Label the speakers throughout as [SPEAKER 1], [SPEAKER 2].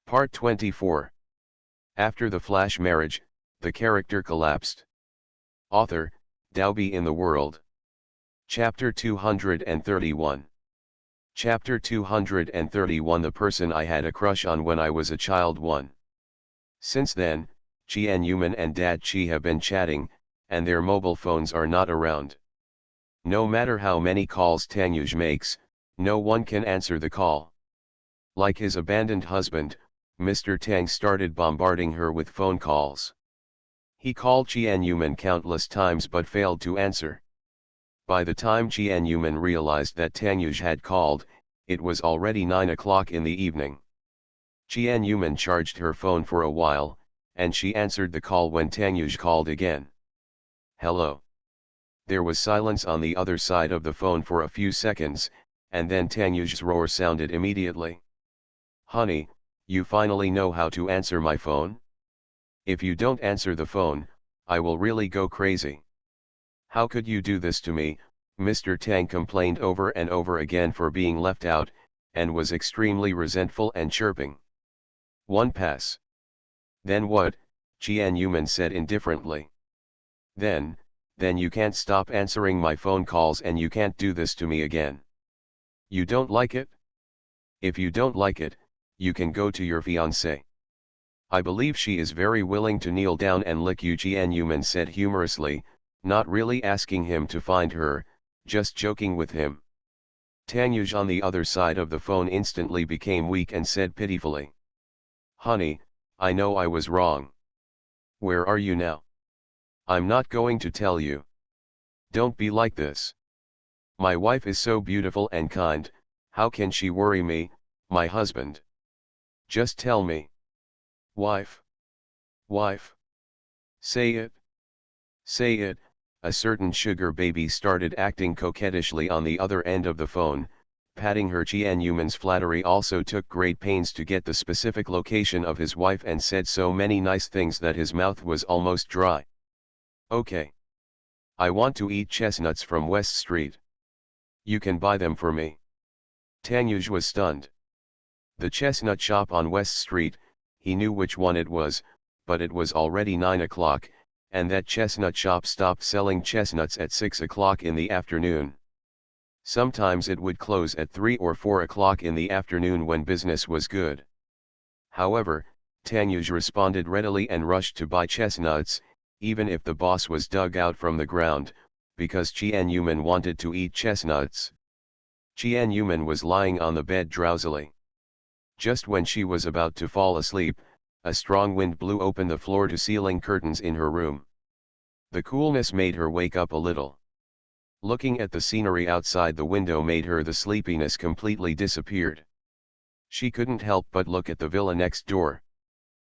[SPEAKER 1] Part 24. After the flash marriage, the character collapsed. Author, Dalby in the World. Chapter 231. Chapter 231 The person I had a crush on when I was a child 1. Since then, Chien Yuman and Dad Chi have been chatting, and their mobile phones are not around. No matter how many calls Tangyuj makes, no one can answer the call. Like his abandoned husband, Mr. Tang started bombarding her with phone calls. He called Chien Yuman countless times but failed to answer. By the time Chien Yuman realized that Tangyuj had called, it was already 9 o'clock in the evening. Chien Yuman charged her phone for a while, and she answered the call when Tangyuj called again. Hello. There was silence on the other side of the phone for a few seconds, and then Tangyuj's roar sounded immediately. Honey, you finally know how to answer my phone? If you don't answer the phone, I will really go crazy. How could you do this to me? Mr. Tang complained over and over again for being left out, and was extremely resentful and chirping. One pass. Then what? Chien Yuman said indifferently. Then you can't stop answering my phone calls and you can't do this to me again. You don't like it? If you don't like it, you can go to your fiancée. I believe she is very willing to kneel down and lick you, Chien Yuman said humorously, not really asking him to find her, just joking with him. Tangyuj on the other side of the phone instantly became weak and said pitifully. Honey, I know I was wrong. Where are you now? I'm not going to tell you. Don't be like this. My wife is so beautiful and kind, how can she worry me, my husband? Just tell me. Wife. Wife. Say it. Say it. A certain sugar baby started acting coquettishly on the other end of the phone, patting her. Chien Yuman's flattery also took great pains to get the specific location of his wife and said so many nice things that his mouth was almost dry. Okay. I want to eat chestnuts from West Street. You can buy them for me. Tangyuj was stunned. The chestnut shop on West Street, he knew which one it was, but it was already 9 o'clock, and that chestnut shop stopped selling chestnuts at 6 o'clock in the afternoon. Sometimes it would close at 3 or 4 o'clock in the afternoon when business was good. However, Tangyuj responded readily and rushed to buy chestnuts, even if the boss was dug out from the ground, because Chien Yuman wanted to eat chestnuts. Chien Yuman was lying on the bed drowsily. Just when she was about to fall asleep, a strong wind blew open the floor-to-ceiling curtains in her room. The coolness made her wake up a little. Looking at the scenery outside the window made her the sleepiness completely disappeared. She couldn't help but look at the villa next door.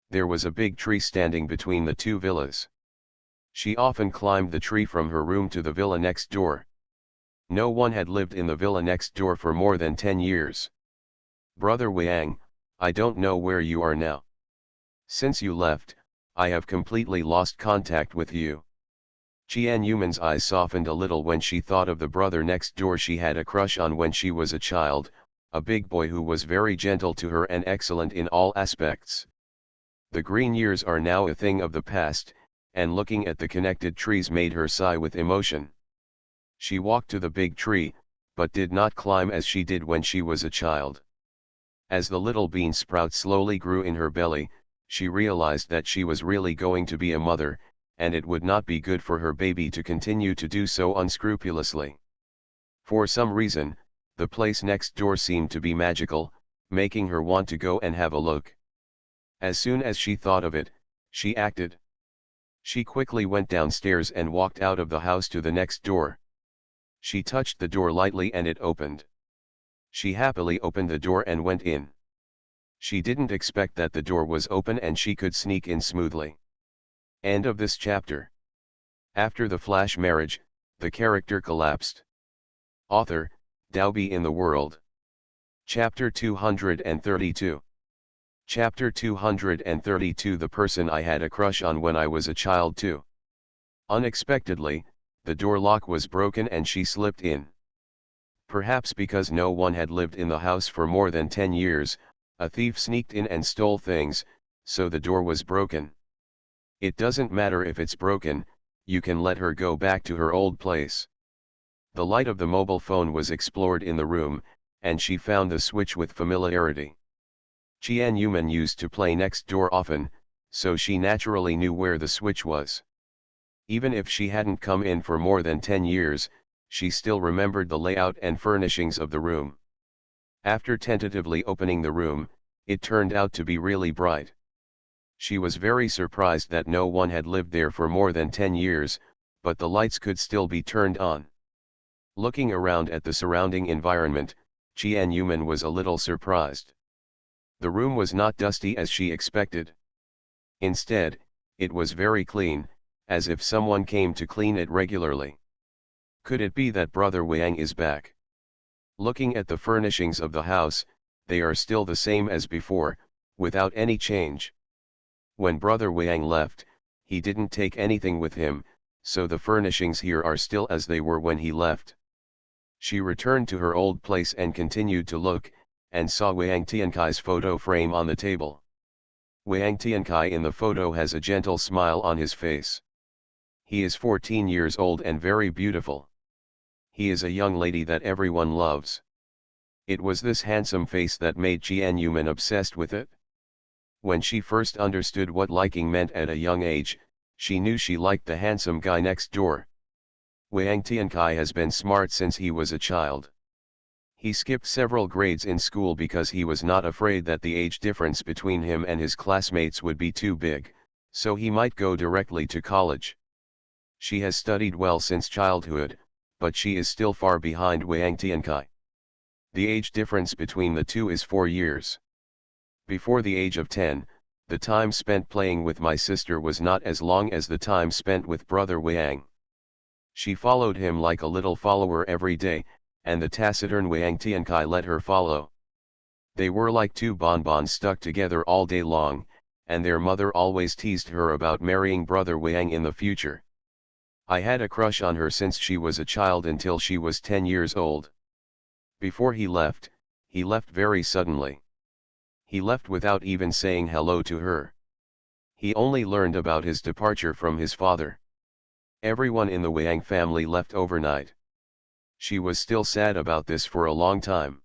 [SPEAKER 1] There was a big tree standing between the two villas. She often climbed the tree from her room to the villa next door. No one had lived in the villa next door for more than 10 years. Brother Wang, I don't know where you are now. Since you left, I have completely lost contact with you. Chien Yuman's eyes softened a little when she thought of the brother next door she had a crush on when she was a child, a big boy who was very gentle to her and excellent in all aspects. The green years are now a thing of the past, and looking at the connected trees made her sigh with emotion. She walked to the big tree, but did not climb as she did when she was a child. As the little bean sprout slowly grew in her belly, she realized that she was really going to be a mother, and it would not be good for her baby to continue to do so unscrupulously. For some reason, the place next door seemed to be magical, making her want to go and have a look. As soon as she thought of it, she acted. She quickly went downstairs and walked out of the house to the next door. She touched the door lightly and it opened. She happily opened the door and went in. She didn't expect that the door was open and she could sneak in smoothly. End of this chapter. After the flash marriage, the character collapsed. Author, Dalby in the World. Chapter 232. Chapter 232 The person I had a crush on when I was a child too. Unexpectedly, the door lock was broken and she slipped in. Perhaps because no one had lived in the house for more than 10 years, A thief sneaked in and stole things, so the door was broken. It doesn't matter if it's broken, you can let her go back to her old place. The light of the mobile phone was explored in the room, and she found the switch with familiarity. Tianyuman used to play next door often, so she naturally knew where the switch was. Even if she hadn't come in for more than 10 years, she still remembered the layout and furnishings of the room. After tentatively opening the room, it turned out to be really bright. She was very surprised that no one had lived there for more than 10 years, but the lights could still be turned on. Looking around at the surrounding environment, Tianyuman was a little surprised. The room was not dusty as she expected. Instead, it was very clean, as if someone came to clean it regularly. Could it be that Brother Wang is back? Looking at the furnishings of the house, they are still the same as before, without any change. When Brother Wang left, he didn't take anything with him, so the furnishings here are still as they were when he left. She returned to her old place and continued to look, and saw Wang Tiankai's photo frame on the table. Wang Tiankai in the photo has a gentle smile on his face. He is 14 years old and very beautiful. He is a young lady that everyone loves. It was this handsome face that made Tianyuman obsessed with it. When she first understood what liking meant at a young age, she knew she liked the handsome guy next door. Wang Tiankai has been smart since he was a child. He skipped several grades in school because he was not afraid that the age difference between him and his classmates would be too big, so he might go directly to college. She has studied well since childhood, but she is still far behind Wang Tiankai. The age difference between the two is 4 years. Before the age of 10, the time spent playing with my sister was not as long as the time spent with Brother Wang. She followed him like a little follower every day, and the taciturn Wang Tiankai let her follow. They were like two bonbons stuck together all day long, and their mother always teased her about marrying Brother Wang in the future. I had a crush on her since she was a child until she was 10 years old. Before he left very suddenly. He left without even saying hello to her. He only learned about his departure from his father. Everyone in the Wang family left overnight. She was still sad about this for a long time.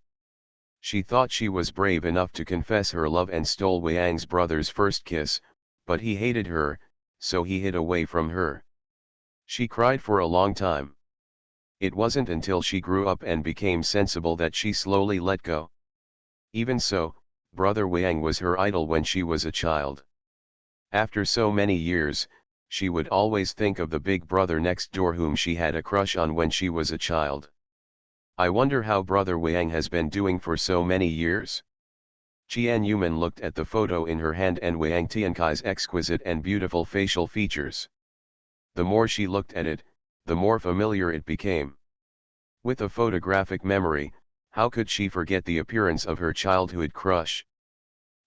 [SPEAKER 1] She thought she was brave enough to confess her love and stole Wang's brother's first kiss, but he hated her, so he hid away from her. She cried for a long time. It wasn't until she grew up and became sensible that she slowly let go. Even so, Brother Wang was her idol when she was a child. After so many years, she would always think of the big brother next door whom she had a crush on when she was a child. I wonder how Brother Wang has been doing for so many years? Tianyuman looked at the photo in her hand and Wang Tiankai's exquisite and beautiful facial features. The more she looked at it, the more familiar it became. With a photographic memory, how could she forget the appearance of her childhood crush?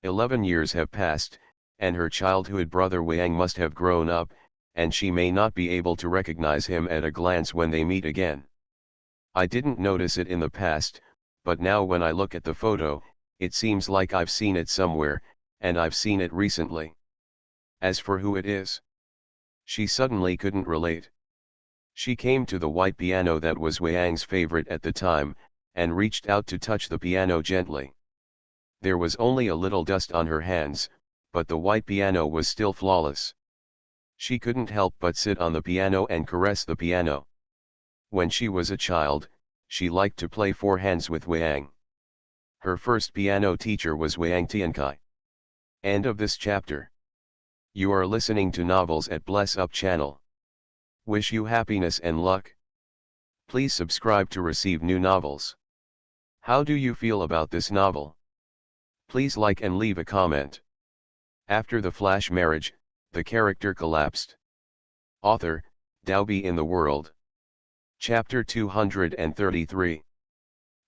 [SPEAKER 1] 11 years have passed, and her childhood Brother Wang must have grown up, and she may not be able to recognize him at a glance when they meet again. I didn't notice it in the past, but now when I look at the photo, it seems like I've seen it somewhere, and I've seen it recently. As for who it is, she suddenly couldn't relate. She came to the white piano that was Wang's favorite at the time, and reached out to touch the piano gently. There was only a little dust on her hands, but the white piano was still flawless. She couldn't help but sit on the piano and caress the piano. When she was a child, she liked to play four hands with Wang. Her first piano teacher was Wang Tiankai. End of this chapter. You are listening to Novels at Bless Up channel. Wish you happiness and luck. Please subscribe to receive new novels. How do you feel about this novel? Please like and leave a comment. After the flash marriage, the character collapsed. Author, Daobi in the World. Chapter 233.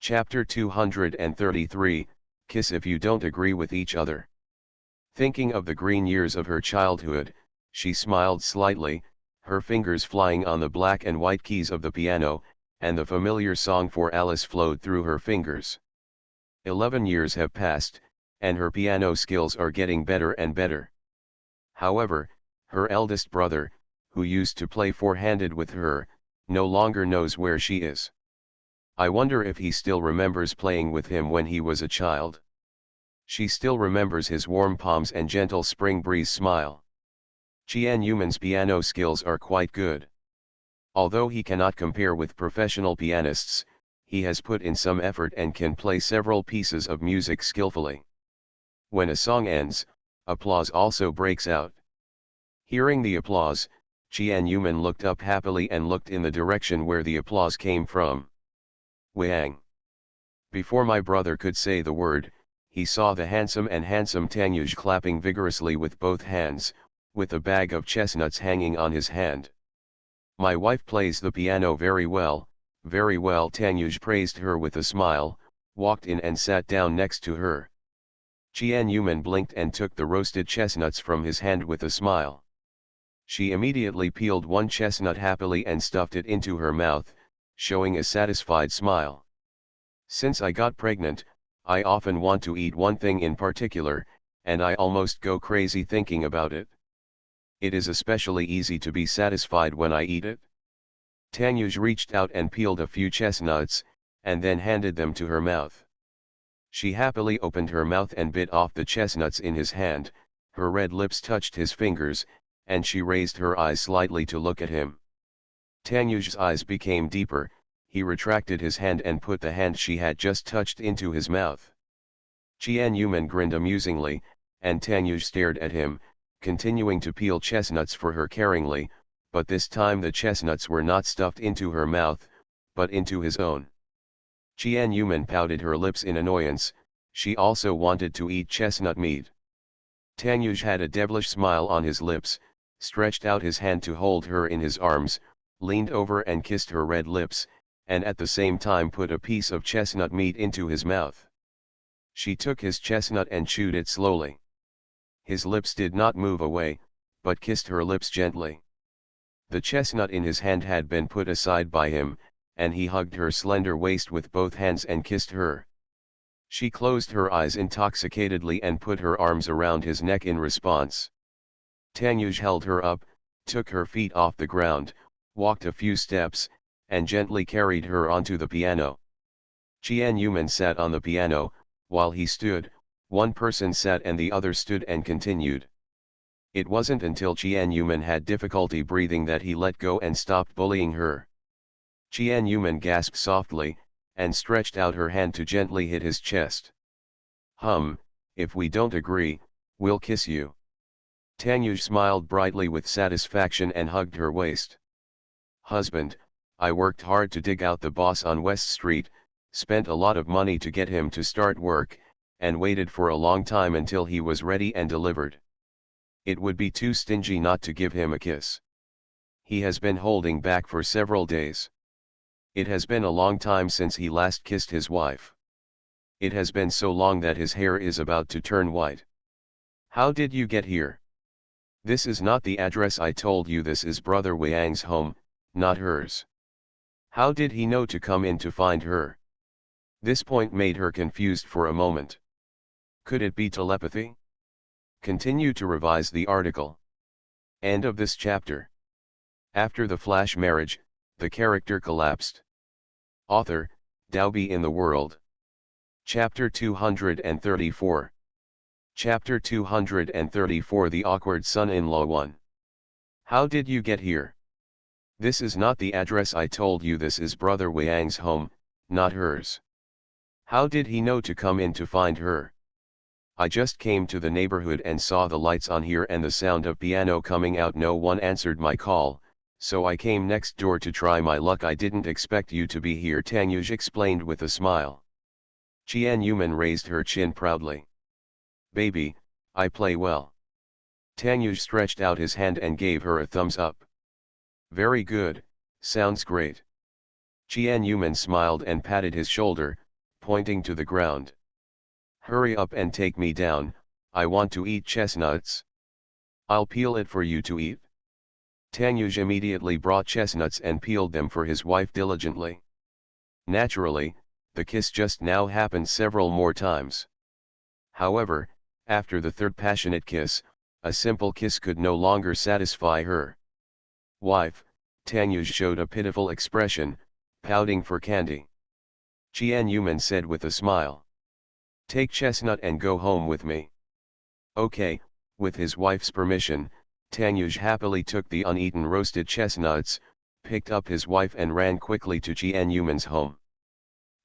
[SPEAKER 1] Chapter 233, Kiss if you don't agree with each other. Thinking of the green years of her childhood, she smiled slightly, her fingers flying on the black and white keys of the piano, and the familiar song for Alice flowed through her fingers. 11 years have passed, and her piano skills are getting better and better. However, her eldest brother, who used to play four-handed with her, no longer knows where she is. I wonder if he still remembers playing with him when he was a child. She still remembers his warm palms and gentle spring breeze smile. Qian Yuman's piano skills are quite good. Although he cannot compare with professional pianists, he has put in some effort and can play several pieces of music skillfully. When a song ends, applause also breaks out. Hearing the applause, Qian Yuman looked up happily and looked in the direction where the applause came from. Wang. Before my brother could say the word, he saw the handsome Tanyuj clapping vigorously with both hands, with a bag of chestnuts hanging on his hand. My wife plays the piano very well, Tanyuj praised her with a smile, walked in and sat down next to her. Qian Yuman blinked and took the roasted chestnuts from his hand with a smile. She immediately peeled one chestnut happily and stuffed it into her mouth, showing a satisfied smile. Since I got pregnant, I often want to eat one thing in particular, and I almost go crazy thinking about it. It is especially easy to be satisfied when I eat it. Tanyuj reached out and peeled a few chestnuts, and then handed them to her mouth. She happily opened her mouth and bit off the chestnuts in his hand, her red lips touched his fingers, and she raised her eyes slightly to look at him. Tanyuj's eyes became deeper, he retracted his hand and put the hand she had just touched into his mouth. Qian Yuman grinned amusingly, and Tanyuj stared at him, continuing to peel chestnuts for her caringly, but this time the chestnuts were not stuffed into her mouth, but into his own. Qian Yuman pouted her lips in annoyance, she also wanted to eat chestnut meat. Tanyuj had a devilish smile on his lips, stretched out his hand to hold her in his arms, leaned over and kissed her red lips, and at the same time put a piece of chestnut meat into his mouth. She took his chestnut and chewed it slowly. His lips did not move away, but kissed her lips gently. The chestnut in his hand had been put aside by him, and he hugged her slender waist with both hands and kissed her. She closed her eyes intoxicatedly and put her arms around his neck in response. Tanyuj held her up, took her feet off the ground, walked a few steps, and gently carried her onto the piano. Qian Yuman sat on the piano, while he stood, one person sat and the other stood and continued. It wasn't until Qian Yuman had difficulty breathing that he let go and stopped bullying her. Qian Yuman gasped softly, and stretched out her hand to gently hit his chest. If we don't agree, we'll kiss you. Tanyuj smiled brightly with satisfaction and hugged her waist. Husband, I worked hard to dig out the boss on West Street, spent a lot of money to get him to start work, and waited for a long time until he was ready and delivered. It would be too stingy not to give him a kiss. He has been holding back for several days. It has been a long time since he last kissed his wife. It has been so long that his hair is about to turn white. How did you get here? This is not the address I told you, this is Brother Wang's home, not hers. How did he know to come in to find her? This point made her confused for a moment. Could it be telepathy? Continue to revise the article. End of this chapter. After the flash marriage, the character collapsed. Author, Daobi in the World. Chapter 234. Chapter 234 The Awkward Son-in-Law 1. How did you get here? This is not the address I told you, this is Brother Wang's home, not hers. How did he know to come in to find her? I just came to the neighborhood and saw the lights on here and the sound of piano coming out. No one answered my call, so I came next door to try my luck. I didn't expect you to be here, Tanyuj explained with a smile. Qian Yuman raised her chin proudly. Baby, I play well. Tanyuj stretched out his hand and gave her a thumbs up. Very good, sounds great. Qian Yuman smiled and patted his shoulder, pointing to the ground. Hurry up and take me down, I want to eat chestnuts. I'll peel it for you to eat. Tanyuj immediately brought chestnuts and peeled them for his wife diligently. Naturally, the kiss just now happened several more times. However, after the third passionate kiss, a simple kiss could no longer satisfy her wife. Tanyuj showed a pitiful expression, pouting for candy. Jianyuman said with a smile. Take Chestnut and go home with me. Okay, with his wife's permission, Tanyuj happily took the uneaten roasted chestnuts, picked up his wife and ran quickly to Jianyuman's home.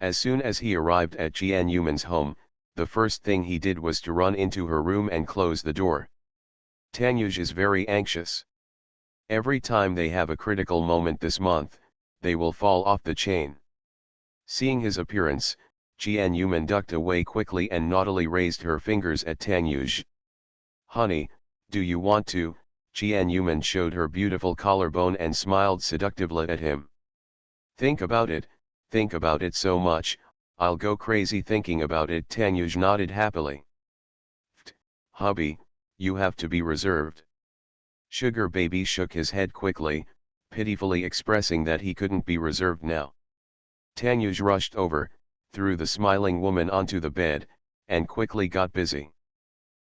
[SPEAKER 1] As soon as he arrived at Jianyuman's home, the first thing he did was to run into her room and close the door. Tanyuj is very anxious. Every time they have a critical moment this month, they will fall off the chain. Seeing his appearance, Jianyuman ducked away quickly and naughtily raised her fingers at Tanyuj. Honey, do you want to? Jianyuman showed her beautiful collarbone and smiled seductively at him. Think about it so much, I'll go crazy thinking about it. Tanyuj nodded happily. Hubby, you have to be reserved. Sugar baby shook his head quickly, pitifully expressing that he couldn't be reserved now. Tanyuj rushed over, threw the smiling woman onto the bed, and quickly got busy.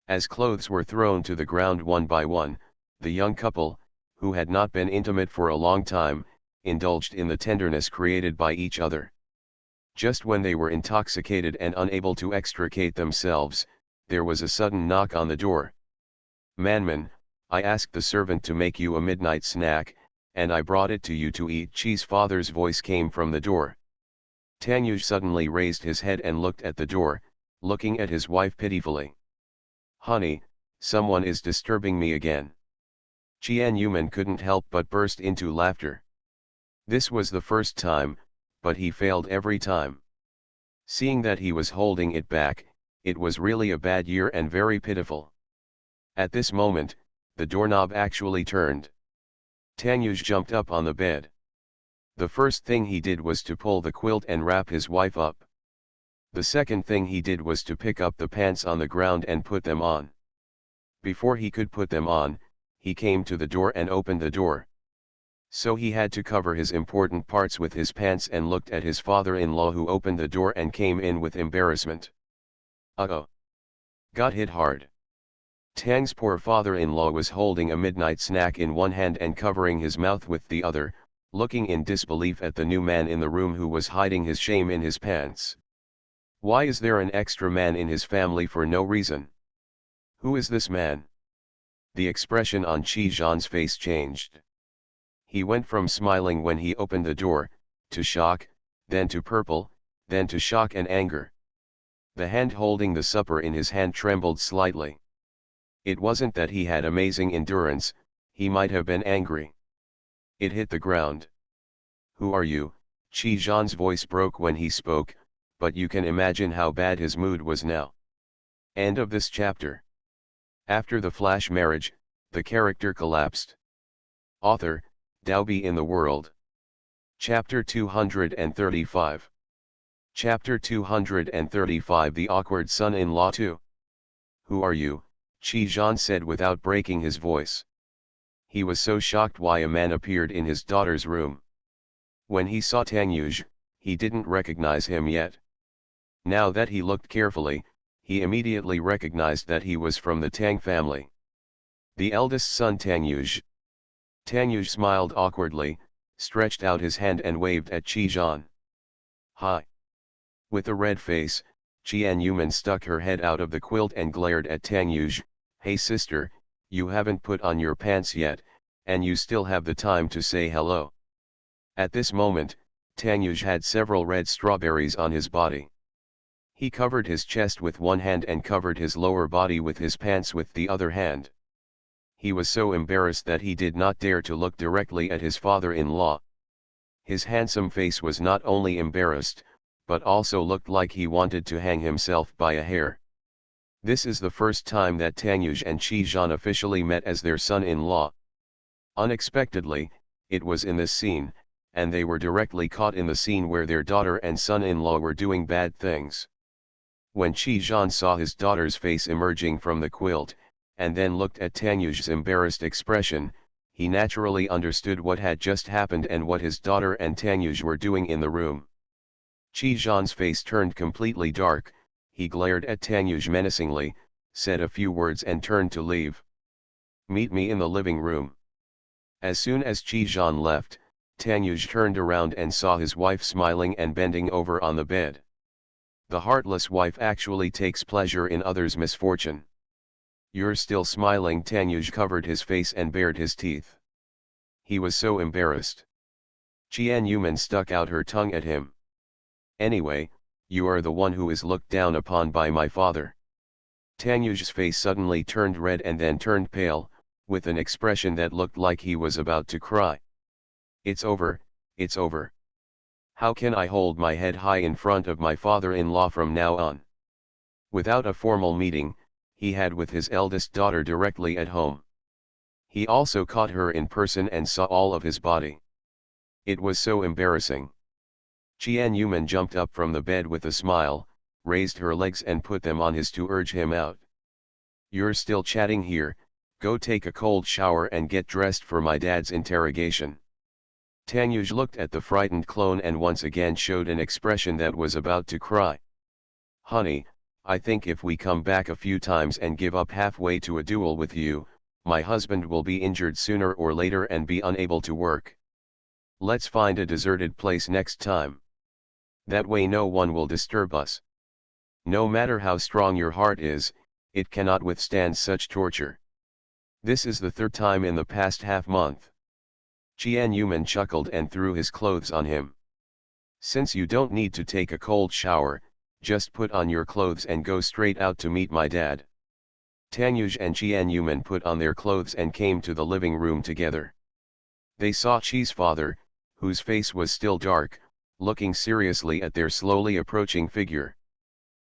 [SPEAKER 1] As clothes were thrown to the ground one by one, the young couple, who had not been intimate for a long time, indulged in the tenderness created by each other. Just when they were intoxicated and unable to extricate themselves, there was a sudden knock on the door. Manman, I asked the servant to make you a midnight snack, and I brought it to you to eat. Chi's father's voice came from the door. Tanyuj suddenly raised his head and looked at the door, looking at his wife pitifully. Honey, someone is disturbing me again. Jianyuman couldn't help but burst into laughter. This was the first time, but he failed every time. Seeing that he was holding it back, it was really a bad year and very pitiful. At this moment, the doorknob actually turned. Tanyuj jumped up on the bed. The first thing he did was to pull the quilt and wrap his wife up. The second thing he did was to pick up the pants on the ground and put them on. Before he could put them on, he came to the door and opened the door. So he had to cover his important parts with his pants and looked at his father-in-law, who opened the door and came in with embarrassment. Uh-oh. Got hit hard. Tang's poor father-in-law was holding a midnight snack in one hand and covering his mouth with the other, looking in disbelief at the new man in the room who was hiding his shame in his pants. Why is there an extra man in his family for no reason? Who is this man? The expression on Chi Zhan's face changed. He went from smiling when he opened the door, to shock, then to purple, then to shock and anger. The hand holding the supper in his hand trembled slightly. It wasn't that he had amazing endurance, he might have been angry. It hit the ground. Who are you? Chi Zhan's voice broke when he spoke, but you can imagine how bad his mood was now. End of this chapter. After the flash marriage, the character collapsed. Author, Daobi in the World. Chapter 235. Chapter 235. The Awkward Son-in-Law 2. Who are you? Chi Zhan said without breaking his voice. He was so shocked why a man appeared in his daughter's room. When he saw Tanyuj, he didn't recognize him yet. Now that he looked carefully, he immediately recognized that he was from the Tang family. The eldest son Tanyuj. Tanyuj smiled awkwardly, stretched out his hand and waved at Chi Zhan. Hi. With a red face, Jianyuman stuck her head out of the quilt and glared at Tanyuj. Hey sister, you haven't put on your pants yet, and you still have the time to say hello. At this moment, Tanyuj had several red strawberries on his body. He covered his chest with one hand and covered his lower body with his pants with the other hand. He was so embarrassed that he did not dare to look directly at his father-in-law. His handsome face was not only embarrassed, but also looked like he wanted to hang himself by a hair. This is the first time that Tanyuj and Chi Zhan officially met as their son-in-law. Unexpectedly, it was in this scene, and they were directly caught in the scene where their daughter and son-in-law were doing bad things. When Chi Zhan saw his daughter's face emerging from the quilt, and then looked at Tanyuj's embarrassed expression, he naturally understood what had just happened and what his daughter and Tanyuj were doing in the room. Chi Zhan's face turned completely dark, he glared at Tanyuj menacingly, said a few words and turned to leave. Meet me in the living room. As soon as Chi-Jean left, Tanyuj turned around and saw his wife smiling and bending over on the bed. The heartless wife actually takes pleasure in others' misfortune. You're still smiling? Tanyuj covered his face and bared his teeth. He was so embarrassed. Qian Yuman stuck out her tongue at him. Anyway, you are the one who is looked down upon by my father. Tanyuj's face suddenly turned red and then turned pale, with an expression that looked like he was about to cry. It's over, it's over. How can I hold my head high in front of my father-in-law from now on? Without a formal meeting, he had with his eldest daughter directly at home. He also caught her in person and saw all of his body. It was so embarrassing. Qian Yuman jumped up from the bed with a smile, raised her legs and put them on his to urge him out. You're still chatting here, go take a cold shower and get dressed for my dad's interrogation. Tanyuj looked at the frightened clone and once again showed an expression that was about to cry. Honey, I think if we come back a few times and give up halfway to a duel with you, my husband will be injured sooner or later and be unable to work. Let's find a deserted place next time. That way no one will disturb us. No matter how strong your heart is, it cannot withstand such torture. This is the third time in the past half-month. Qian Yuman chuckled and threw his clothes on him. Since you don't need to take a cold shower, just put on your clothes and go straight out to meet my dad. Tanyuj and Qian Yuman put on their clothes and came to the living room together. They saw Qi's father, whose face was still dark, looking seriously at their slowly approaching figure.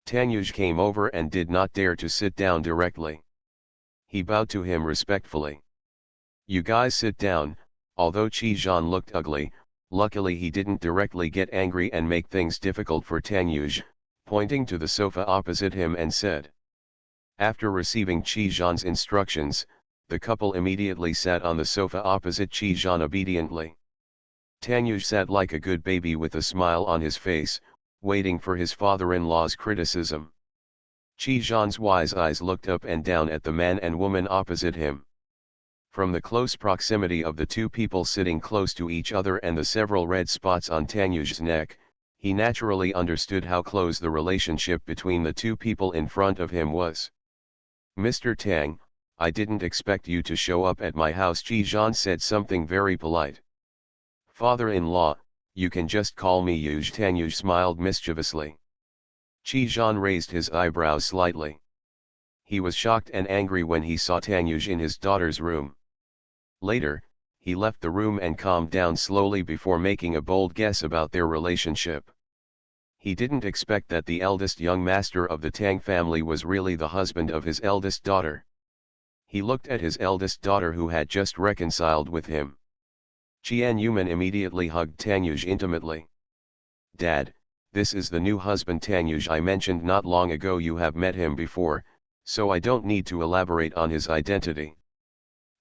[SPEAKER 1] Tanyuj came over and did not dare to sit down directly. He bowed to him respectfully. You guys sit down. Although Chi-Jean looked ugly, luckily he didn't directly get angry and make things difficult for Tanyuj, pointing to the sofa opposite him and said. After receiving Chi-Jean's instructions, the couple immediately sat on the sofa opposite Chi-Jean obediently. Tanyuj sat like a good baby with a smile on his face, waiting for his father-in-law's criticism. Chi-Jean's wise eyes looked up and down at the man and woman opposite him. From the close proximity of the two people sitting close to each other and the several red spots on Tanyuj's neck, he naturally understood how close the relationship between the two people in front of him was. Mr. Tang, I didn't expect you to show up at my house. Chi-Jean said something very polite. Father-in-law, you can just call me Yuj. Tanyuj smiled mischievously. Chi-Jean raised his eyebrows slightly. He was shocked and angry when he saw Tanyuj in his daughter's room. Later, he left the room and calmed down slowly before making a bold guess about their relationship. He didn't expect that the eldest young master of the Tang family was really the husband of his eldest daughter. He looked at his eldest daughter who had just reconciled with him. Qian Yuman immediately hugged Tanyuj intimately. Dad, this is the new husband Tanyuj I mentioned not long ago. You have met him before, so I don't need to elaborate on his identity.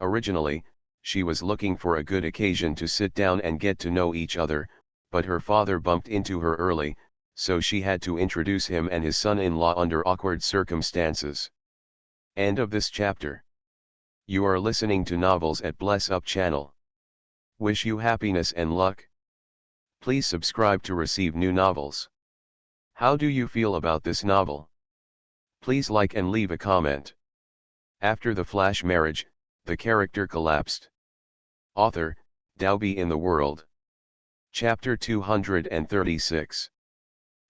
[SPEAKER 1] Originally, she was looking for a good occasion to sit down and get to know each other, but her father bumped into her early, so she had to introduce him and his son-in-law under awkward circumstances. End of this chapter. You are listening to Novels at Bless Up channel. Wish you happiness and luck. Please subscribe to receive new novels. How do you feel about this novel? Please like and leave a comment. After the flash marriage, the character collapsed. Author, Daobi in the World. Chapter 236.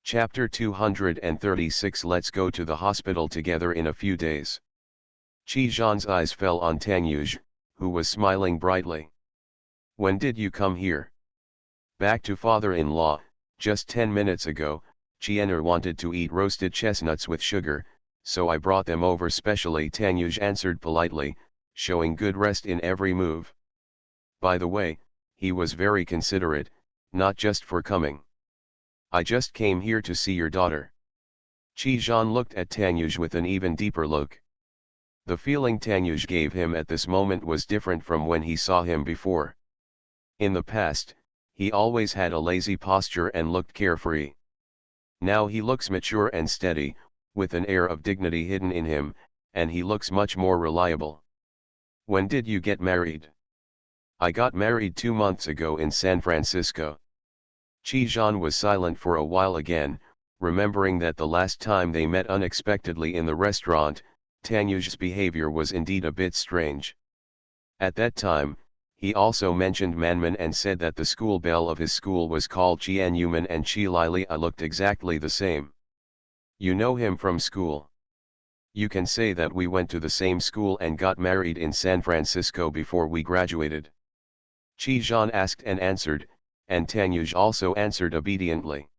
[SPEAKER 1] Chapter 236. Let's go to the hospital together in a few days. Chi-Jean's eyes fell on Tanyuj, who was smiling brightly. When did you come here? Back to father-in-law, just 10 minutes ago. Chiener wanted to eat roasted chestnuts with sugar, so I brought them over specially. Tanyuj answered politely, showing good rest in every move. By the way, he was very considerate, not just for coming. I just came here to see your daughter. Chi-Jean looked at Tanyuj with an even deeper look. The feeling Tanyuj gave him at this moment was different from when he saw him before. In the past, he always had a lazy posture and looked carefree. Now he looks mature and steady, with an air of dignity hidden in him, and he looks much more reliable. When did you get married? I got married 2 months ago in San Francisco. Chi-Jean was silent for a while again, remembering that the last time they met unexpectedly in the restaurant, Tang Yu's behavior was indeed a bit strange. At that time, he also mentioned Manman and said that the school bell of his school was called Qian Yuman and Chi Lilia looked exactly the same. You know him from school. You can say that we went to the same school and got married in San Francisco before we graduated. Chi-Jean asked and answered, and Tang Yuj also answered obediently.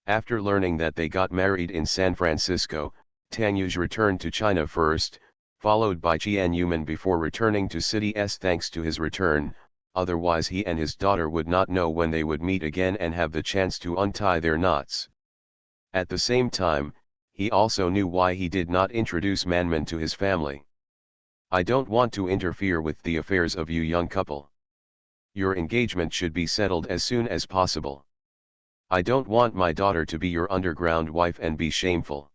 [SPEAKER 1] After learning that they got married in San Francisco, Tang Yuj returned to China first, followed by Qian Yuman before returning to City S. Thanks to his return, otherwise he and his daughter would not know when they would meet again and have the chance to untie their knots. At the same time, he also knew why he did not introduce Manman to his family. I don't want to interfere with the affairs of you young couple. Your engagement should be settled as soon as possible. I don't want my daughter to be your underground wife and be shameful.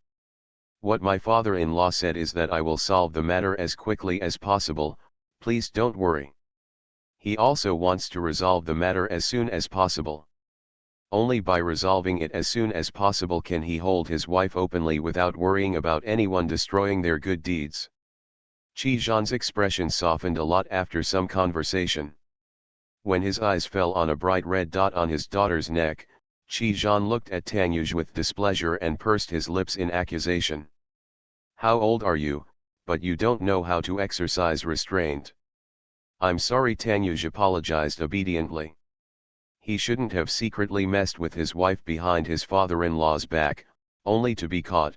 [SPEAKER 1] What my father-in-law said is that I will solve the matter as quickly as possible, please don't worry. He also wants to resolve the matter as soon as possible. Only by resolving it as soon as possible can he hold his wife openly without worrying about anyone destroying their good deeds. Chi-Jean's expression softened a lot after some conversation. When his eyes fell on a bright red dot on his daughter's neck, Chi-Jean looked at Tang Yuj with displeasure and pursed his lips in accusation. How old are you, but you don't know how to exercise restraint? I'm sorry, Tang Yuj apologized obediently. He shouldn't have secretly messed with his wife behind his father-in-law's back, only to be caught.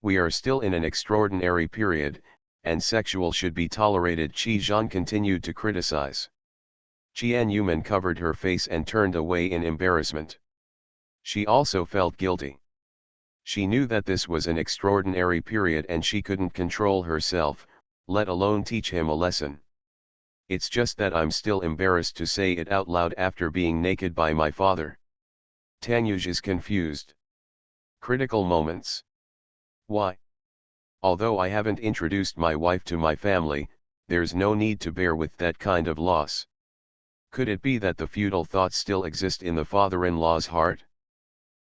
[SPEAKER 1] We are still in an extraordinary period, and sexual should be tolerated, Chi-Jean continued to criticize. Qian Yuman covered her face and turned away in embarrassment. She also felt guilty. She knew that this was an extraordinary period and she couldn't control herself, let alone teach him a lesson. It's just that I'm still embarrassed to say it out loud after being naked by my father. Tang Yuj is confused. Critical moments. Why? Although I haven't introduced my wife to my family, there's no need to bear with that kind of loss. Could it be that the feudal thoughts still exist in the father-in-law's heart?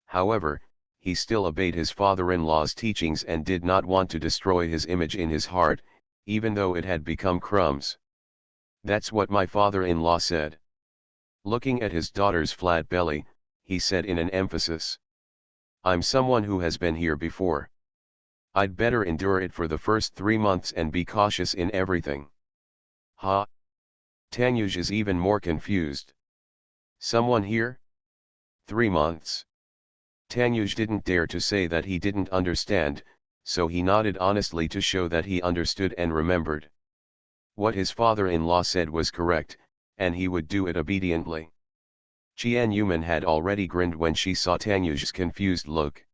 [SPEAKER 1] However, he still obeyed his father-in-law's teachings and did not want to destroy his image in his heart, even though it had become crumbs. That's what my father-in-law said. Looking at his daughter's flat belly, he said in an emphasis. I'm someone who has been here before. I'd better endure it for the first 3 months and be cautious in everything. Ha! Tang Yuj is even more confused. Someone here? 3 months. Tang Yuj didn't dare to say that he didn't understand, so he nodded honestly to show that he understood and remembered. What his father-in-law said was correct, and he would do it obediently. Qian Yuman had already grinned when she saw Tang Yuj's confused look.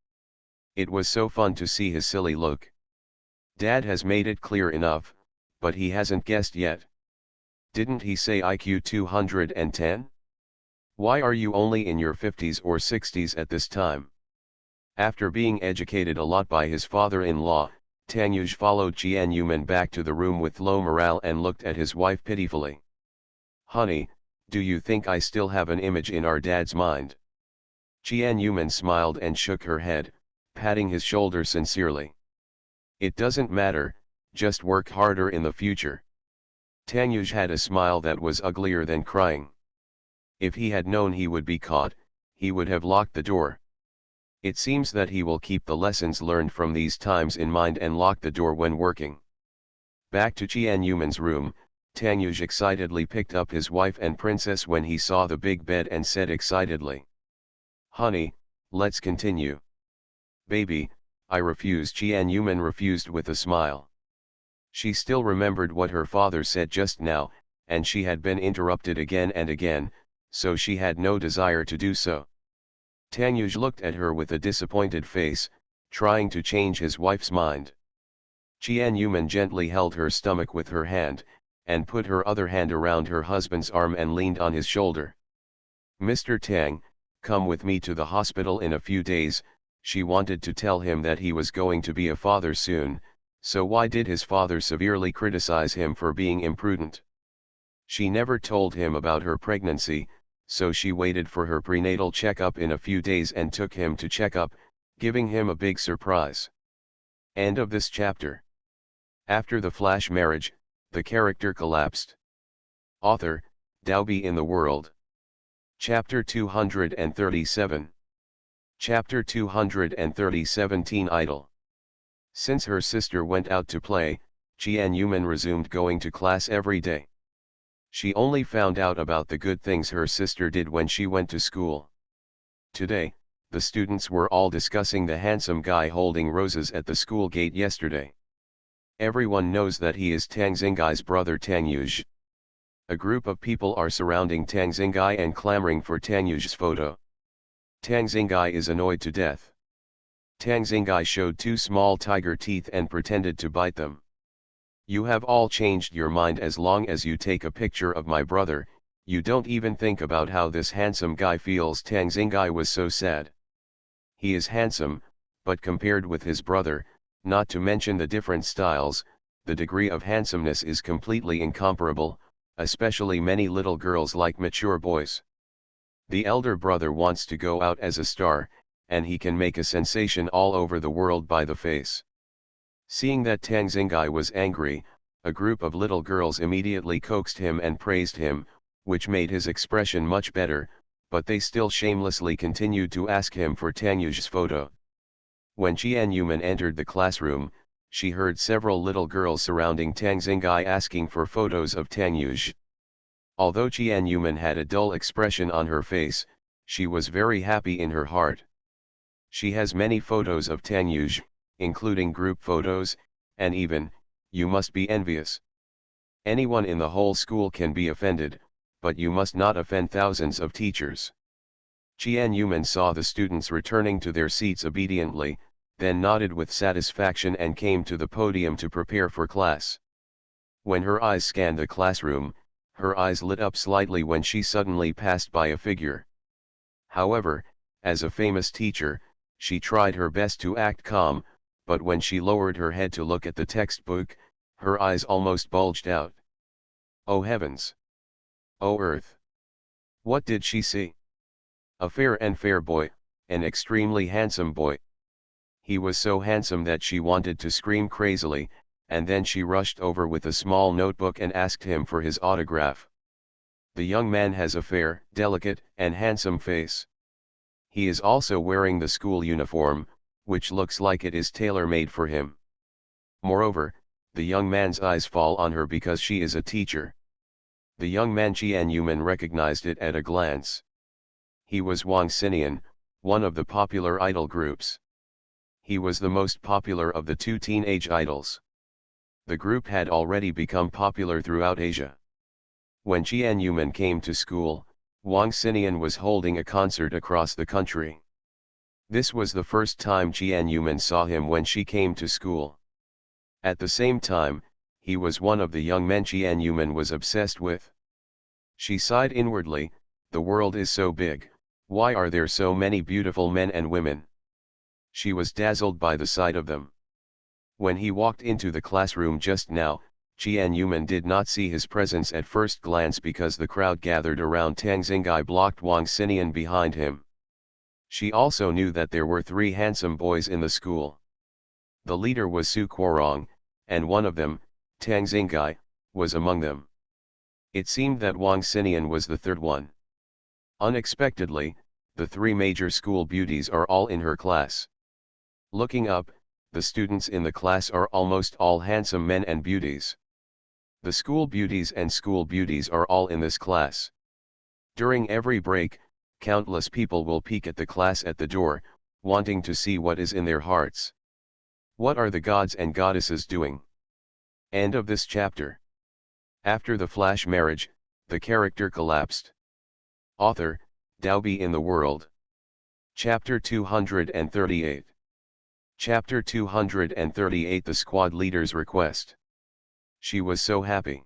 [SPEAKER 1] It was so fun to see his silly look. Dad has made it clear enough, but he hasn't guessed yet. Didn't he say IQ 210? Why are you only in your 50s or 60s at this time? After being educated a lot by his father-in-law, Tang Yuj followed Qian Yuman back to the room with low morale and looked at his wife pitifully. Honey, do you think I still have an image in our dad's mind? Qian Yuman smiled and shook her head, patting his shoulder sincerely. It doesn't matter, just work harder in the future. Tang Yuj had a smile that was uglier than crying. If he had known he would be caught, he would have locked the door. It seems that he will keep the lessons learned from these times in mind and lock the door when working. Back to Qian Yuman's room, Tang Yuj excitedly picked up his wife and princess when he saw the big bed and said excitedly. Honey, let's continue. Baby, I refuse. Qian Yuman refused with a smile. She still remembered what her father said just now, and she had been interrupted again and again, so she had no desire to do so. Tang Yuj looked at her with a disappointed face, trying to change his wife's mind. Qian Yuman gently held her stomach with her hand, and put her other hand around her husband's arm and leaned on his shoulder. Mr. Tang, come with me to the hospital in a few days, She wanted to tell him that he was going to be a father soon, so why did his father severely criticize him for being imprudent? She never told him about her pregnancy, so she waited for her prenatal checkup in a few days and took him to check up, giving him a big surprise. End of this chapter. After the flash marriage, the character collapsed. Author, Dalby in the World. Chapter 237. Chapter 237 Teen Idol. Since her sister went out to play, Jian-Yuman resumed going to class every day. She only found out about the good things her sister did when she went to school. Today, the students were all discussing the handsome guy holding roses at the school gate yesterday. Everyone knows that he is Tang Xingai's brother Tang Yuge. A group of people are surrounding Tang Xingai and clamoring for Tang Yuge's photo. Tang Xingai is annoyed to death. Tang Xingai showed two small tiger teeth and pretended to bite them. You have all changed your mind. As long as you take a picture of my brother, you don't even think about how this handsome guy feels. Tang Xingai was so sad. He is handsome, but compared with his brother, not to mention the different styles, the degree of handsomeness is completely incomparable, especially many little girls like mature boys. The elder brother wants to go out as a star, and he can make a sensation all over the world by the face. Seeing that Tang Xingai was angry, a group of little girls immediately coaxed him and praised him, which made his expression much better, but they still shamelessly continued to ask him for Tang Yuge's photo. When Jian-Yuman entered the classroom, she heard several little girls surrounding Tang Xingai asking for photos of Tang Yuge. Although Jian-Yuman had a dull expression on her face, she was very happy in her heart. She has many photos of Tang Yuge, including group photos, and even, you must be envious. Anyone in the whole school can be offended, but you must not offend thousands of teachers. Jian-Yuman saw the students returning to their seats obediently, then nodded with satisfaction and came to the podium to prepare for class. When her eyes scanned the classroom, her eyes lit up slightly when she suddenly passed by a figure. However, as a famous teacher, she tried her best to act calm, but when she lowered her head to look at the textbook, her eyes almost bulged out. Oh heavens! Oh earth! What did she see? A fair boy, an extremely handsome boy. He was so handsome that she wanted to scream crazily, and then she rushed over with a small notebook and asked him for his autograph. The young man has a fair, delicate, and handsome face. He is also wearing the school uniform, which looks like it is tailor-made for him. Moreover, the young man's eyes fall on her because she is a teacher. The young man Jian-Yuman recognized it at a glance. He was Wang Xinian, one of the popular idol groups. He was the most popular of the two teenage idols. The group had already become popular throughout Asia. When Jian-Yuman came to school, Wang Xinian was holding a concert across the country. This was the first time Jian-Yuman saw him when she came to school. At the same time, he was one of the young men Jian-Yuman was obsessed with. She sighed inwardly, the world is so big, why are there so many beautiful men and women? She was dazzled by the sight of them. When he walked into the classroom just now, Jian-Yuman did not see his presence at first glance because the crowd gathered around Tang Xingai blocked Wang Xinian behind him. She also knew that there were 3 handsome boys in the school. The leader was Su Kuorong, and one of them, Tang Xingai, was among them. It seemed that Wang Xinian was the third one. Unexpectedly, the 3 major school beauties are all in her class. Looking up, the students in the class are almost all handsome men and beauties. The school beauties and school beauties are all in this class. During every break, countless people will peek at the class at the door, wanting to see what is in their hearts. What are the gods and goddesses doing? End of this chapter. After the flash marriage, the character collapsed. Author, Dalby in the World. Chapter 238. Chapter 238 The Squad Leader's Request. She was so happy.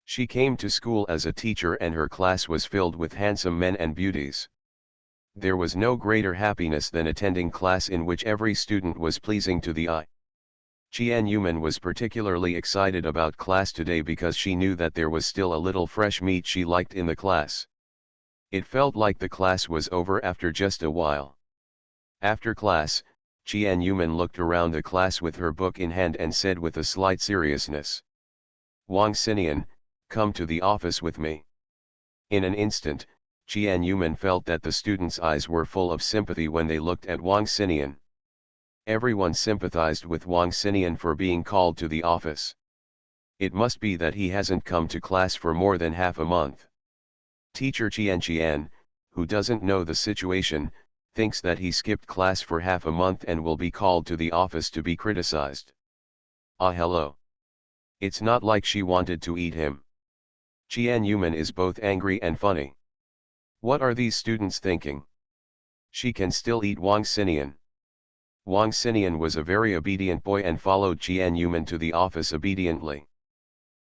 [SPEAKER 1] She came to school as a teacher and her class was filled with handsome men and beauties. There was no greater happiness than attending class in which every student was pleasing to the eye. Qian Yuman was particularly excited about class today because she knew that there was still a little fresh meat she liked in the class. It felt like the class was over after just a while. After class, Qian Yuman looked around the class with her book in hand and said with a slight seriousness, "Wang Xinian, come to the office with me." In an instant, Qian Yuman felt that the students' eyes were full of sympathy when they looked at Wang Xinian. Everyone sympathized with Wang Xinian for being called to the office. It must be that he hasn't come to class for more than half a month. Teacher Qian, who doesn't know the situation, thinks that he skipped class for half a month and will be called to the office to be criticized. Ah, hello. It's not like she wanted to eat him. Qian Yuman is both angry and funny. What are these students thinking? She can still eat Wang Xinian. Wang Xinian was a very obedient boy and followed Qian Yuman to the office obediently.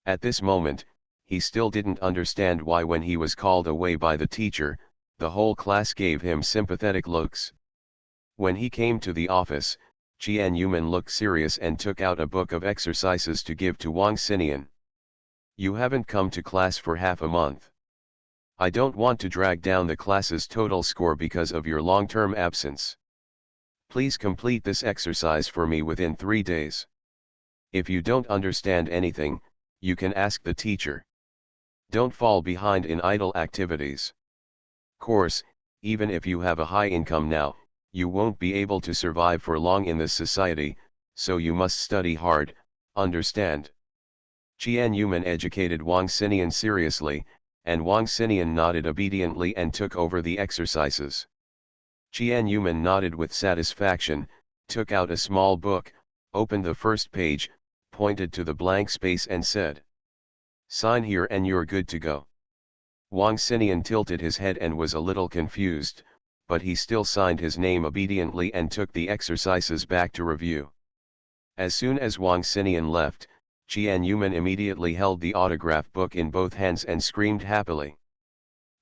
[SPEAKER 1] At this moment, he still didn't understand why when he was called away by the teacher, the whole class gave him sympathetic looks. When he came to the office, Qian Yuman looked serious and took out a book of exercises to give to Wang Xinian. "You haven't come to class for half a month. I don't want to drag down the class's total score because of your long-term absence. Please complete this exercise for me within 3 days. If you don't understand anything, you can ask the teacher. Don't fall behind in idle activities. Course, even if you have a high income now, you won't be able to survive for long in this society, so you must study hard, understand?" Qian Yuman educated Wang Xinian seriously, and Wang Xinian nodded obediently and took over the exercises. Qian Yuman nodded with satisfaction, took out a small book, opened the first page, pointed to the blank space and said, "Sign here and you're good to go." Wang Xinian tilted his head and was a little confused, but he still signed his name obediently and took the exercises back to review. As soon as Wang Xinian left, Qian Yuman immediately held the autograph book in both hands and screamed happily.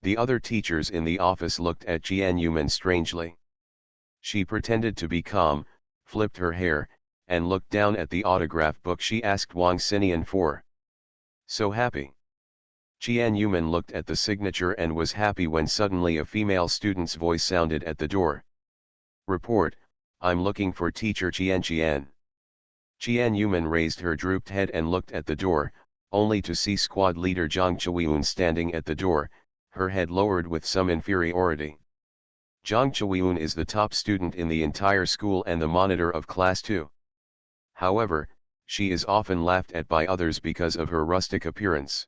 [SPEAKER 1] The other teachers in the office looked at Qian Yuman strangely. She pretended to be calm, flipped her hair, and looked down at the autograph book she asked Wang Xinian for. "So happy." Qian Yuman looked at the signature and was happy when suddenly a female student's voice sounded at the door. "Report, I'm looking for teacher Qian." Qian Yuman raised her drooped head and looked at the door, only to see squad leader Zhang Chuiun standing at the door, her head lowered with some inferiority. Zhang Chuiun is the top student in the entire school and the monitor of class 2. However, she is often laughed at by others because of her rustic appearance.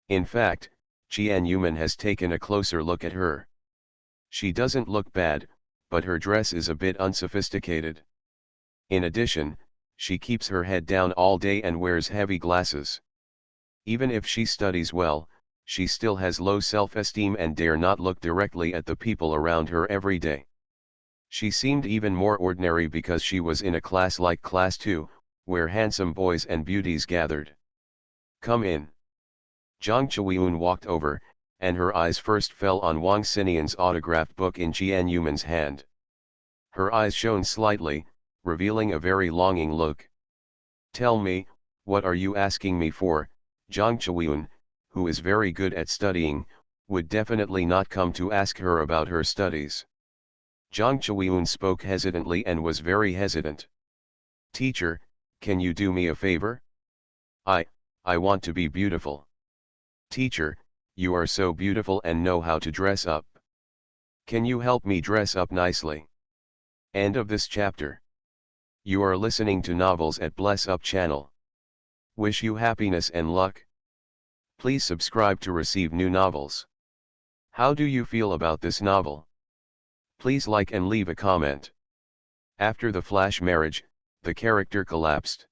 [SPEAKER 1] In fact, Qian Yuman has taken a closer look at her. She doesn't look bad, but her dress is a bit unsophisticated. In addition, she keeps her head down all day and wears heavy glasses. Even if she studies well, she still has low self-esteem and dare not look directly at the people around her every day. She seemed even more ordinary because she was in a class like class 2, where handsome boys and beauties gathered. "Come in." Zhang Chuiun walked over, and her eyes first fell on Wang Xinian's autographed book in Qian Yuman's hand. Her eyes shone slightly, revealing a very longing look. "Tell me, what are you asking me for?" Zhang Chuiun, who is very good at studying, would definitely not come to ask her about her studies. Zhang Chuiun spoke hesitantly and was very hesitant. "Teacher, can you do me a favor? I want to be beautiful." "Teacher, you are so beautiful and know how to dress up. Can you help me dress up nicely?" End of this chapter. You are listening to Novels at Bless Up channel. Wish you happiness and luck. Please subscribe to receive new novels. How do you feel about this novel? Please like and leave a comment. After the flash marriage, the character collapsed.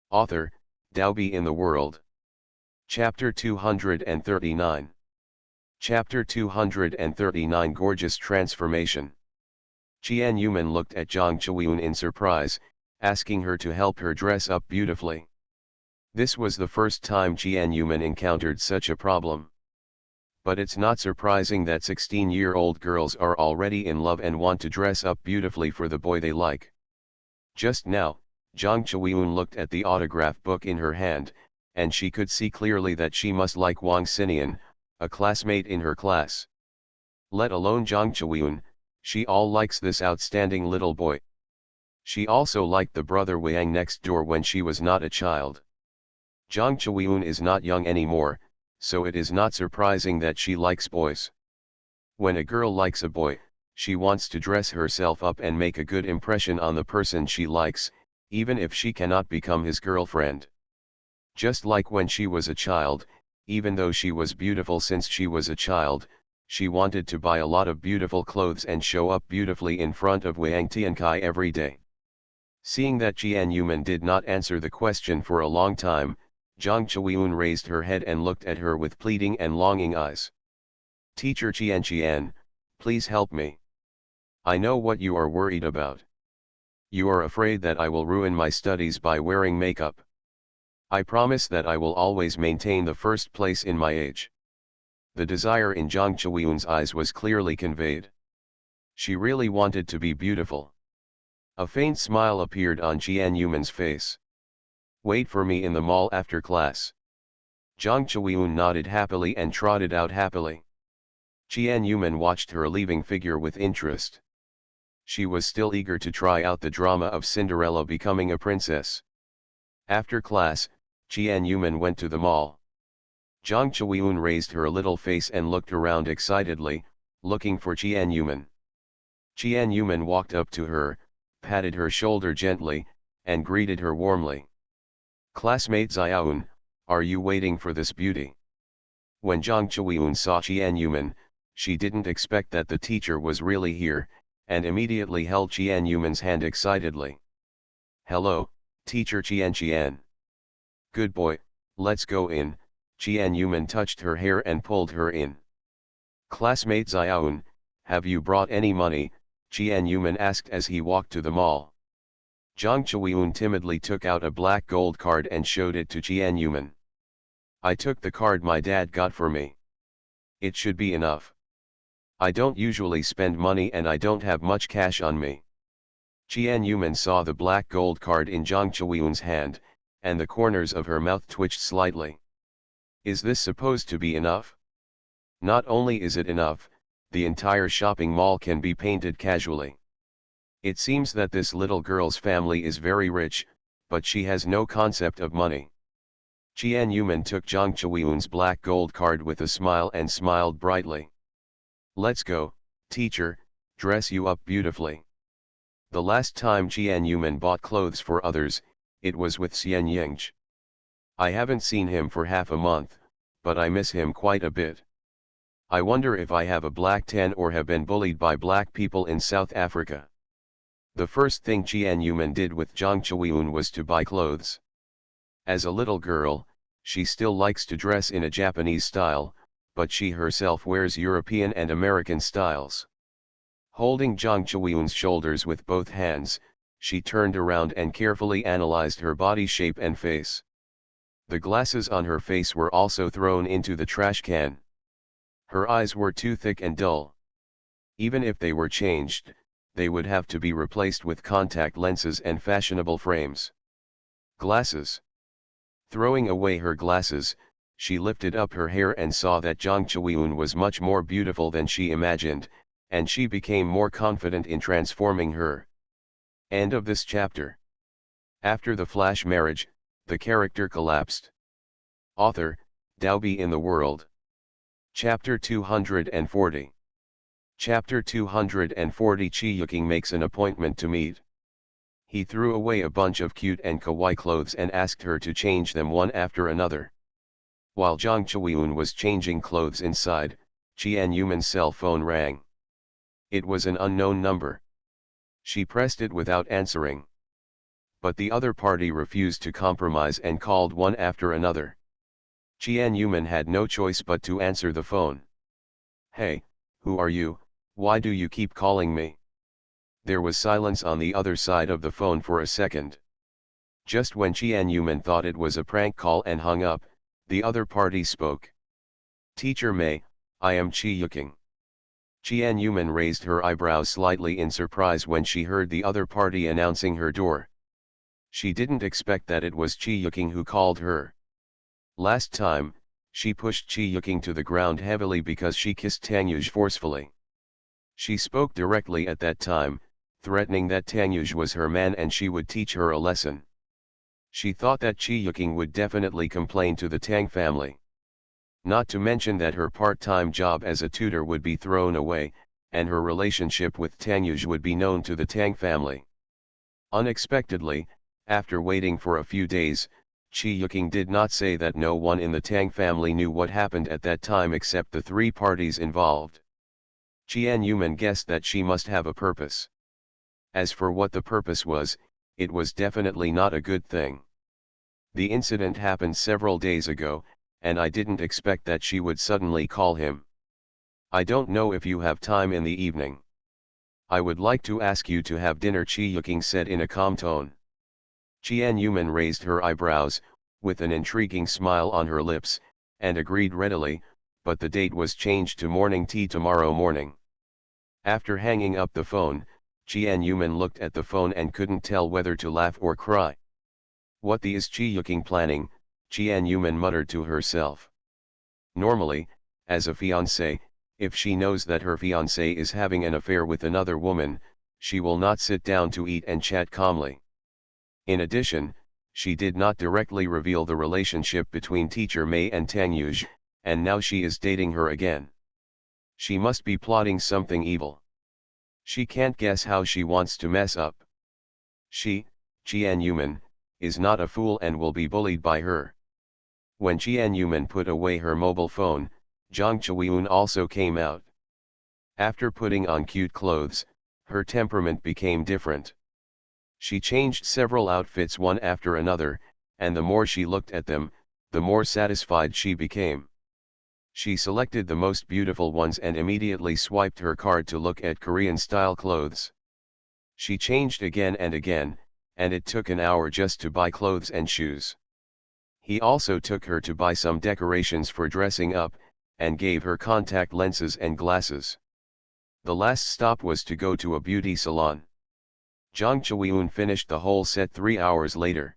[SPEAKER 1] Author, Daobi in the World. Chapter 239. Chapter 239 Gorgeous Transformation. Qian Yuman looked at Zhang Chuiun in surprise, asking her to help her dress up beautifully. This was the first time Qian Yuman encountered such a problem. But it's not surprising that 16-year-old girls are already in love and want to dress up beautifully for the boy they like. Just now, Jang Chewyun looked at the autograph book in her hand, and she could see clearly that she must like Wang Xinian, a classmate in her class. Let alone Jang Chewyun, she all likes this outstanding little boy. She also liked the brother Wang next door when she was not a child. Jang Chewyun is not young anymore, so it is not surprising that she likes boys. When a girl likes a boy, she wants to dress herself up and make a good impression on the person she likes, even if she cannot become his girlfriend. Just like when she was a child, even though she was beautiful since she was a child, she wanted to buy a lot of beautiful clothes and show up beautifully in front of Wang Tiankai every day. Seeing that Jian Yuman did not answer the question for a long time, Zhang Chewyun raised her head and looked at her with pleading and longing eyes. Teacher Qian, please help me. I know what you are worried about. You are afraid that I will ruin my studies by wearing makeup. I promise that I will always maintain the first place in my age. The desire in Zhang Chewyun's eyes was clearly conveyed. She really wanted to be beautiful. A faint smile appeared on Jian Yuman's face. Wait for me in the mall after class. Zhang Chewyun nodded happily and trotted out happily. Jian Yuman watched her leaving figure with interest. She was still eager to try out the drama of Cinderella becoming a princess. After class, Jian Yuman went to the mall. Zhang Chewyun raised her little face and looked around excitedly, looking for Jian Yuman. Jian Yuman walked up to her, patted her shoulder gently, and greeted her warmly. Classmate Xiaoun, are you waiting for this beauty? When Zhang Chewyun saw Jian Yuman, she didn't expect that the teacher was really here, and immediately held Jian Yuman's hand excitedly. Hello, teacher Qian. Good boy, let's go in. Jian Yuman touched her hair and pulled her in. Classmate Xiaoun, have you brought any money? Jian Yuman asked as he walked to the mall. Zhang Chewyun timidly took out a black gold card and showed it to Jian Yuman. I took the card my dad got for me. It should be enough. I don't usually spend money and I don't have much cash on me. Jian Yuman saw the black gold card in Zhang Chewyun's hand, and the corners of her mouth twitched slightly. Is this supposed to be enough? Not only is it enough, the entire shopping mall can be painted casually. It seems that this little girl's family is very rich, but she has no concept of money. Jian Yuman took Zhang Chewyun's black gold card with a smile and smiled brightly. Let's go, teacher, dress you up beautifully. The last time Jian Yuman bought clothes for others, it was with Xian Yingzhi. I haven't seen him for half a month, but I miss him quite a bit. I wonder if I have a black tan or have been bullied by black people in South Africa. The first thing Jian Yuman did with Zhang Chewyun was to buy clothes. As a little girl, she still likes to dress in a Japanese style, but she herself wears European and American styles. Holding Zhang Chewyun's shoulders with both hands, she turned around and carefully analyzed her body shape and face. The glasses on her face were also thrown into the trash can. Her eyes were too thick and dull. Even if they were changed, they would have to be replaced with contact lenses and fashionable frames. Glasses. Throwing away her glasses, she lifted up her hair and saw that Zhang Chewyun was much more beautiful than she imagined, and she became more confident in transforming her. End of this chapter. After the flash marriage, the character collapsed. Author, Daobi in the World. Chapter 240. Chapter 240. Chiyuking makes an appointment to meet. He threw away a bunch of cute and kawaii clothes and asked her to change them one after another. While Zhang Chewyun was changing clothes inside, Jian Yuman's cell phone rang. It was an unknown number. She pressed it without answering. But the other party refused to compromise and called one after another. Jian Yuman had no choice but to answer the phone. Hey, who are you? Why do you keep calling me? There was silence on the other side of the phone for a second. Just when Jian Yuman thought it was a prank call and hung up, the other party spoke. Teacher May, I am Chi Yuking. Qian Yuman raised her eyebrows slightly in surprise when she heard the other party announcing her door. She didn't expect that it was Chi Yuking who called her. Last time, she pushed Chi Yuking to the ground heavily because she kissed Tangyuj forcefully. She spoke directly at that time, threatening that Tangyuj was her man and she would teach her a lesson. She thought that Chi Yuking would definitely complain to the Tang family. Not to mention that her part-time job as a tutor would be thrown away, and her relationship with Tangyuj would be known to the Tang family. Unexpectedly, after waiting for a few days, Chi Yuking did not say that no one in the Tang family knew what happened at that time except the three parties involved. Qian Yuman guessed that she must have a purpose. As for what the purpose was, it was definitely not a good thing. The incident happened several days ago, and I didn't expect that she would suddenly call him. I don't know if you have time in the evening. I would like to ask you to have dinner, Chi Yuking said in a calm tone. Qian Yuman raised her eyebrows, with an intriguing smile on her lips, and agreed readily, but the date was changed to morning tea tomorrow morning. After hanging up the phone, Qian Yuman looked at the phone and couldn't tell whether to laugh or cry. What the is Chi Yuking planning? Qian Yuman muttered to herself. Normally, as a fiancé, if she knows that her fiancé is having an affair with another woman, she will not sit down to eat and chat calmly. In addition, she did not directly reveal the relationship between teacher Mei and Tangyuj, and now she is dating her again. She must be plotting something evil. She can't guess how she wants to mess up. She, Qian Yuman, is not a fool and will be bullied by her. When Qian Yuman put away her mobile phone, Zhang Chuiyun also came out. After putting on cute clothes, her temperament became different. She changed several outfits one after another, and the more she looked at them, the more satisfied she became. She selected the most beautiful ones and immediately swiped her card to look at Korean-style clothes. She changed again and again, and it took an hour just to buy clothes and shoes. He also took her to buy some decorations for dressing up, and gave her contact lenses and glasses. The last stop was to go to a beauty salon. Zhang Chuiyun finished the whole set 3 hours later.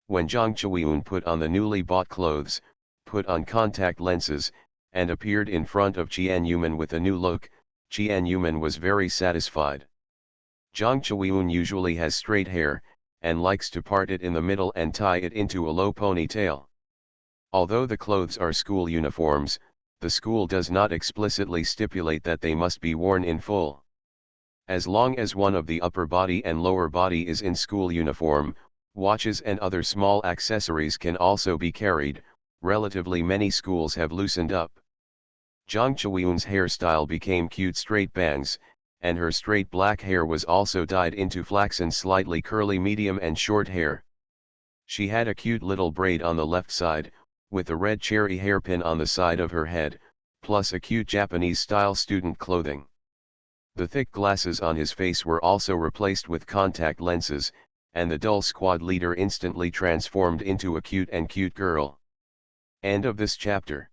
[SPEAKER 1] When Zhang Chuiyun put on the newly bought clothes, put on contact lenses, and appeared in front of Qian Yuman with a new look, Qian Yuman was very satisfied. Zhang Chuiyun usually has straight hair, and likes to part it in the middle and tie it into a low ponytail. Although the clothes are school uniforms, the school does not explicitly stipulate that they must be worn in full. As long as one of the upper body and lower body is in school uniform, watches and other small accessories can also be carried. Relatively many schools have loosened up. Zhang Chuiyun's hairstyle became cute straight bangs, and her straight black hair was also dyed into flaxen slightly curly medium and short hair. She had a cute little braid on the left side, with a red cherry hairpin on the side of her head, plus a cute Japanese-style student clothing. The thick glasses on his face were also replaced with contact lenses, and the dull squad leader instantly transformed into a cute girl. End of this chapter.